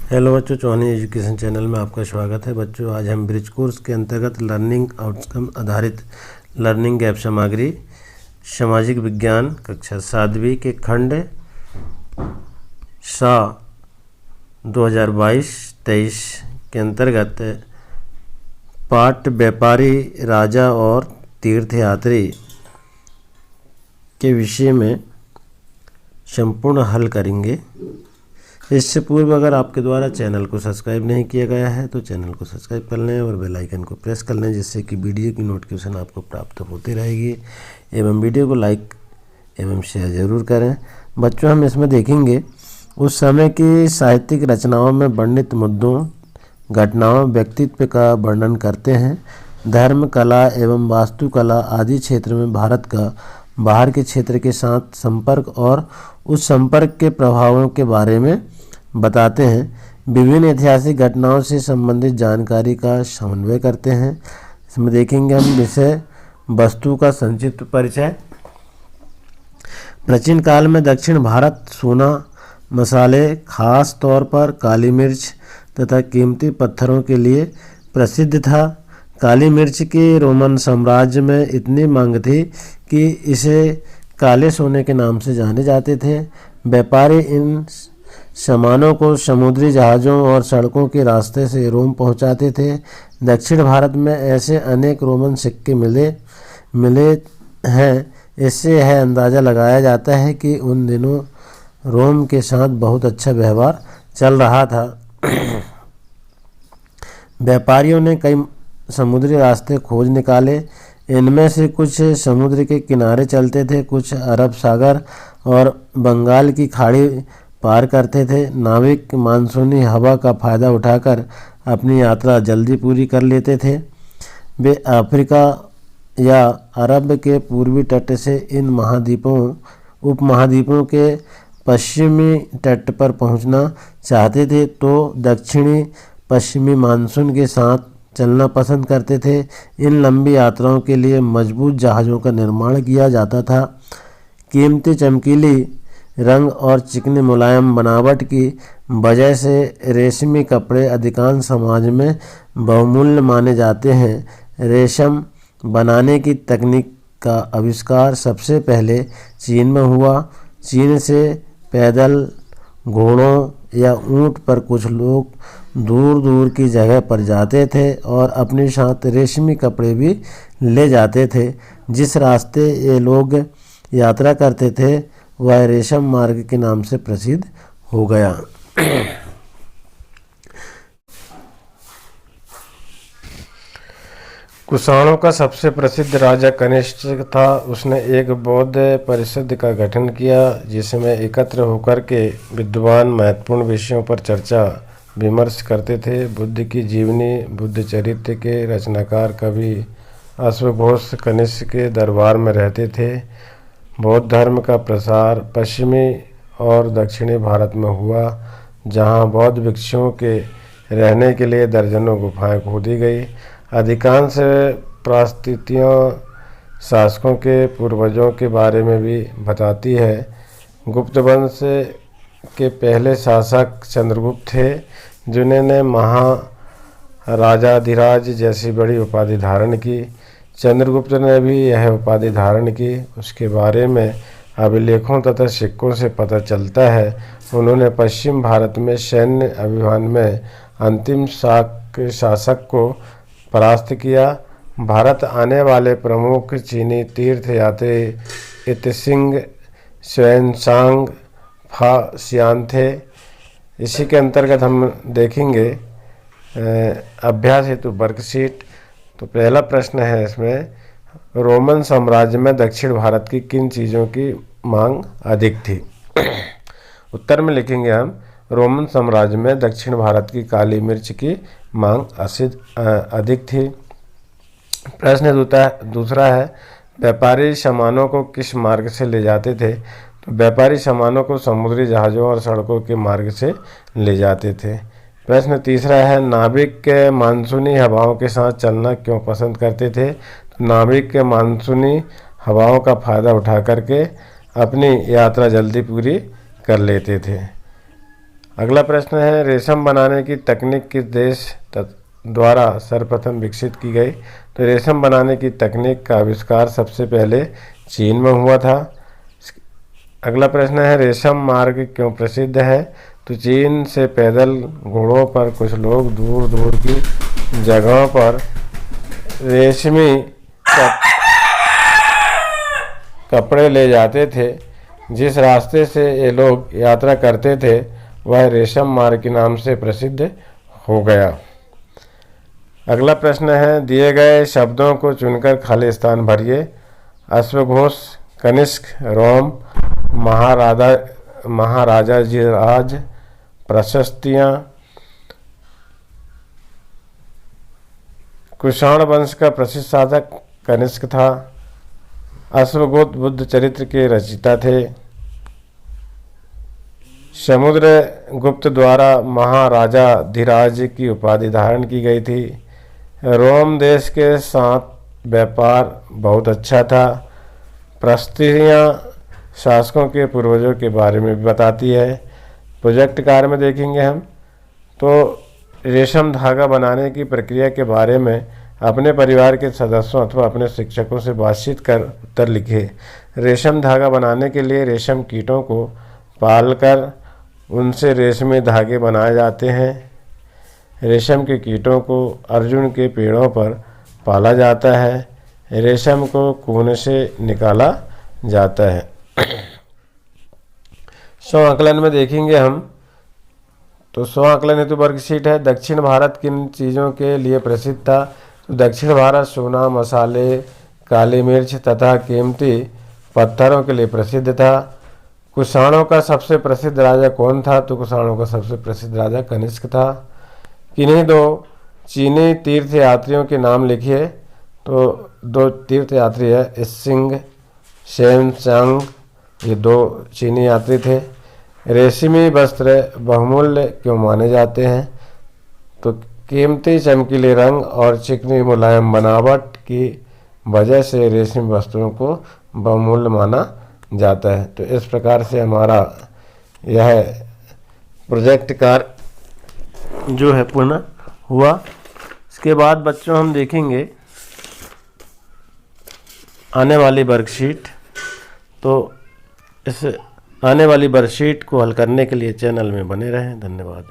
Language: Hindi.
हेलो बच्चों, चौहानी एजुकेशन चैनल में आपका स्वागत है। बच्चों, आज हम ब्रिज कोर्स के अंतर्गत लर्निंग आउटकम आधारित लर्निंग गैप सामग्री सामाजिक विज्ञान कक्षा 7वीं के खंड सा 2022-23 के अंतर्गत पाठ व्यापारी, राजा और तीर्थयात्री के विषय में संपूर्ण हल करेंगे। इससे पूर्व अगर आपके द्वारा चैनल को सब्सक्राइब नहीं किया गया है तो चैनल को सब्सक्राइब कर लें और बेल आइकन को प्रेस कर लें, जिससे कि वीडियो की नोटिफिकेशन आपको प्राप्त होती रहेगी। एवं वीडियो को लाइक एवं शेयर जरूर करें। बच्चों, हम इसमें देखेंगे उस समय की साहित्यिक रचनाओं में वर्णित मुद्दों, घटनाओं, व्यक्तित्व का वर्णन करते हैं। धर्म, कला एवं वास्तुकला आदि क्षेत्र में भारत का बाहर के क्षेत्र के साथ संपर्क और उस संपर्क के प्रभावों के बारे में बताते हैं। विभिन्न ऐतिहासिक घटनाओं से संबंधित जानकारी का समन्वय करते हैं। इसमें देखेंगे हम विषय वस्तु का संक्षिप्त परिचय। प्राचीन काल में दक्षिण भारत सोना, मसाले, खास तौर पर काली मिर्च तथा कीमती पत्थरों के लिए प्रसिद्ध था। काली मिर्च की रोमन साम्राज्य में इतनी मांग थी कि इसे काले सोने के नाम से जाने जाते थे। व्यापारी इन सामानों को समुद्री जहाज़ों और सड़कों के रास्ते से रोम पहुंचाते थे। दक्षिण भारत में ऐसे अनेक रोमन सिक्के मिले हैं। इससे यह अंदाज़ा लगाया जाता है कि उन दिनों रोम के साथ बहुत अच्छा व्यवहार चल रहा था। व्यापारियों ने कई समुद्री रास्ते खोज निकाले। इनमें से कुछ समुद्र के किनारे चलते थे, कुछ अरब सागर और बंगाल की खाड़ी पार करते थे। नाविक मानसूनी हवा का फ़ायदा उठाकर अपनी यात्रा जल्दी पूरी कर लेते थे। वे अफ्रीका या अरब के पूर्वी तट से इन उपमहाद्वीपों के पश्चिमी तट पर पहुंचना चाहते थे तो दक्षिणी पश्चिमी मानसून के साथ चलना पसंद करते थे। इन लंबी यात्राओं के लिए मजबूत जहाज़ों का निर्माण किया जाता था। कीमती चमकीली रंग और चिकनी मुलायम बनावट की वजह से रेशमी कपड़े अधिकांश समाज में बहुमूल्य माने जाते हैं। रेशम बनाने की तकनीक का आविष्कार सबसे पहले चीन में हुआ। चीन से पैदल, घोड़ों या ऊंट पर कुछ लोग दूर दूर की जगह पर जाते थे और अपने साथ रेशमी कपड़े भी ले जाते थे। जिस रास्ते ये लोग यात्रा करते थे वह रेशम मार्ग के नाम से प्रसिद्ध हो गया। कुषाणों का सबसे प्रसिद्ध राजा कनिष्क था। उसने एक बौद्ध परिषद का गठन किया जिसमें एकत्र होकर के विद्वान महत्वपूर्ण विषयों पर चर्चा विमर्श करते थे। बुद्ध की जीवनी, बुद्ध चरित्र के रचनाकार कवि अश्वघोष कनिष्क के दरबार में रहते थे। बौद्ध धर्म का प्रसार पश्चिमी और दक्षिणी भारत में हुआ, जहां बौद्ध भिक्षुओं के रहने के लिए दर्जनों गुफाएं खोदी गई। अधिकांश प्रस्তুतियाँ शासकों के पूर्वजों के बारे में भी बताती है। गुप्त वंश के पहले शासक चंद्रगुप्त थे, जिन्होंने महाराजाधिराज जैसी बड़ी उपाधि धारण की। चंद्रगुप्त ने भी यह उपाधि धारण की। उसके बारे में अभिलेखों तथा सिक्कों से पता चलता है। उन्होंने पश्चिम भारत में सैन्य अभियान में अंतिम शासक को परास्त किया। भारत आने वाले प्रमुख चीनी तीर्थयात्री इतसिंग ह्वेनसांग फा सियान थे। इसी के अंतर्गत हम देखेंगे अभ्यास हेतु वर्कशीट। तो पहला प्रश्न है इसमें, रोमन साम्राज्य में दक्षिण भारत की किन चीज़ों की मांग अधिक थी? उत्तर में लिखेंगे हम, रोमन साम्राज्य में दक्षिण भारत की काली मिर्च की मांग अधिक थी। प्रश्न दूसरा है, व्यापारी सामानों को किस मार्ग से ले जाते थे? तो व्यापारी सामानों को समुद्री जहाज़ों और सड़कों के मार्ग से ले जाते थे। प्रश्न तीसरा है, नाविक के मानसूनी हवाओं के साथ चलना क्यों पसंद करते थे? तो नाविक के मानसूनी हवाओं का फ़ायदा उठा करके अपनी यात्रा जल्दी पूरी कर लेते थे। अगला प्रश्न है, रेशम बनाने की तकनीक किस देश द्वारा सर्वप्रथम विकसित की गई? तो रेशम बनाने की तकनीक का आविष्कार सबसे पहले चीन में हुआ था। अगला प्रश्न है, रेशम मार्ग क्यों प्रसिद्ध है? तो चीन से पैदल घोड़ों पर कुछ लोग दूर दूर की जगहों पर रेशमी कपड़े ले जाते थे। जिस रास्ते से ये लोग यात्रा करते थे वह रेशम मार्ग के नाम से प्रसिद्ध हो गया। अगला प्रश्न है, दिए गए शब्दों को चुनकर खाली स्थान भरिए। अश्वघोष, कनिष्क, रोम, महाराजाधिराज, प्रशस्तियाँ। कुषाण वंश का प्रसिद्ध शासक कनिष्क था। अश्वघोष बुद्ध चरित्र के रचयिता थे। समुद्रगुप्त द्वारा महाराजाधिराज की उपाधि धारण की गई थी। रोम देश के साथ व्यापार बहुत अच्छा था। प्रशस्तियाँ शासकों के पूर्वजों के बारे में भी बताती है। प्रोजेक्ट कार्य में देखेंगे हम तो रेशम धागा बनाने की प्रक्रिया के बारे में अपने परिवार के सदस्यों अथवा अपने शिक्षकों से बातचीत कर उत्तर लिखे। रेशम धागा बनाने के लिए रेशम कीटों को पालकर उनसे रेशमी धागे बनाए जाते हैं। रेशम के कीटों को अर्जुन के पेड़ों पर पाला जाता है। रेशम को कून से निकाला जाता है। स्व आकलन में देखेंगे हम तो स्व आकलन हेतु वर्कशीट है। दक्षिण भारत किन चीज़ों के लिए प्रसिद्ध था? तो दक्षिण भारत सोना, मसाले, काली मिर्च तथा कीमती पत्थरों के लिए प्रसिद्ध था। कुषाणों का सबसे प्रसिद्ध राजा कौन था? तो कुषाणों का सबसे प्रसिद्ध राजा कनिष्क था। किन्हीं दो चीनी तीर्थयात्रियों के नाम लिखिए। तो दो तीर्थयात्री है, सिंह शेनचांग, ये दो चीनी यात्री थे। रेशमी वस्त्र बहुमूल्य क्यों माने जाते हैं? तो कीमती चमकीले रंग और चिकनी मुलायम बनावट की वजह से रेशमी वस्त्रों को बहुमूल्य माना जाता है। तो इस प्रकार से हमारा यह प्रोजेक्ट कार्य जो है पूर्ण हुआ। इसके बाद बच्चों हम देखेंगे आने वाली वर्कशीट। तो इस आने वाली वर्कशीट को हल करने के लिए चैनल में बने रहें। धन्यवाद।